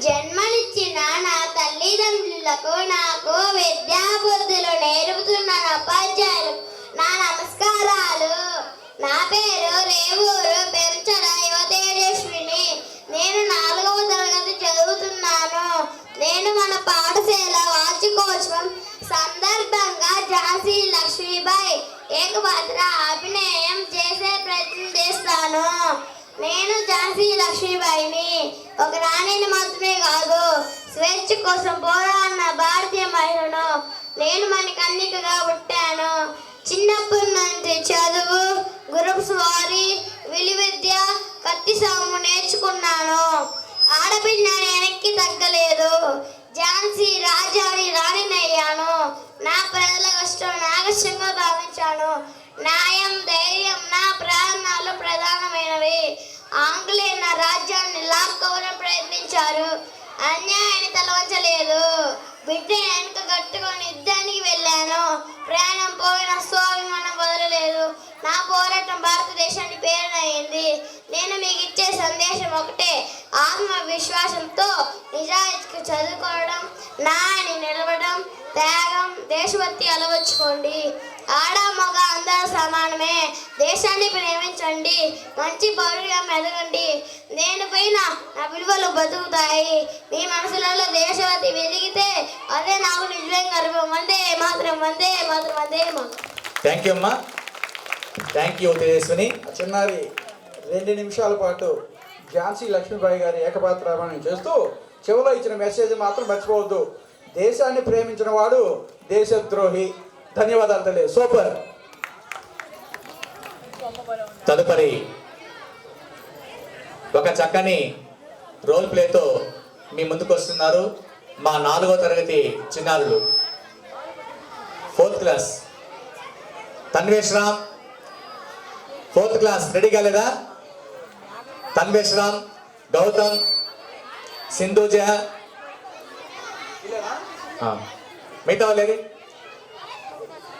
జన్మనిచ్చిన నా తల్లిదండ్రులకు నాకు విద్యాబుద్ధులు నేర్పుతున్న ఉపాధ్యాయులు నా నమస్కారాలు. నా పేరు రేవూరు పెంచల యువతేజస్విని. నేను 4వ తరగతి చదువుతున్నాను. నేను మన పాఠశాల వార్షికోత్సవం సందర్భంగా ఝాన్సీ లక్ష్మీబాయి ఏకపాత్ర అభినయం చేసే ప్రయత్నం చేస్తాను. నేను ఝాన్సీ లక్ష్మీబాయిని. ఒక రాణిని మాత్రమే కాదు, స్వేచ్ఛ కోసం పోరాడిన భారతీయ మహిళను. నేను మణికర్ణికగా పుట్టాను. చిన్నప్పటి నుంచి చదువు, గురుపు స్వారీ, విలువిద్య, కత్తి సాము నేర్చుకున్నాను. ఆడపిల్లని వెనక్కి తగ్గలేదు. ఝాన్సీ రాణినయ్యాను. నా ప్రజల కష్టం నా కష్టంగా భావించాను. న్యాయం, ధైర్యం నా ప్రాణాలు ప్రధానమైనవి. ఆంగ్లేయులు నా రాజ్యాన్ని లాక్కోవడానికి ప్రయత్నించారు. అన్యాయాన్ని తలవంచలేదు. బిడ్డ వెనుక కట్టుకొని యుద్ధానికి వెళ్ళాను. ప్రాణం పోయిన స్వాభిమానం వదలలేదు. నా పోరాటం భారతదేశాన్ని పేరునయ్యింది. నేను మీకు ఇచ్చే సందేశం ఒకటే: ఆత్మవిశ్వాసంతో నిజాయితీకి చదువుకోవడం, న్యాయాన్ని నిలబడడం, త్యాగం, దేశభక్తి అలవర్చుకోండి. ఆడ మగ అందరూ సమానమే. దేశాన్ని ప్రేమించండి. మంచి పౌరుగా మెదగండి. నేను పైన నా విలువలు బతుకుతాయి. మీ మనసులలో దేశభక్తి వెలిగితే అదే నాకు నిజమైన గర్వం. వందే మాత్రం, వందే మాత్రం, వందే మాత్రం. థ్యాంక్ యూ అమ్మా. Thank you Tejaswini. చిన్నారి 2 నిమిషాల పాటు ఝాన్సీ లక్ష్మీబాయి గారి ఏకపాత్ర అభినయం చేస్తూ చివరిలో ఇచ్చిన మెసేజ్ మాత్రం మర్చిపోవద్దు: దేశాన్ని ప్రేమించిన వాడు దేశద్రోహి. ధన్యవాదాలు తల్లి. సూపర్. తదుపరి ఒక చక్కని రోల్ ప్లేతో మీ ముందుకు వస్తున్నారు మా 4వ తరగతి చిన్నారులు. 4th class Tanvesh Ram. 4th class ready కాలేదా? తన్వేష్ రామ్, గౌతమ్, సింధుజ, మిగతా వాళ్ళేది?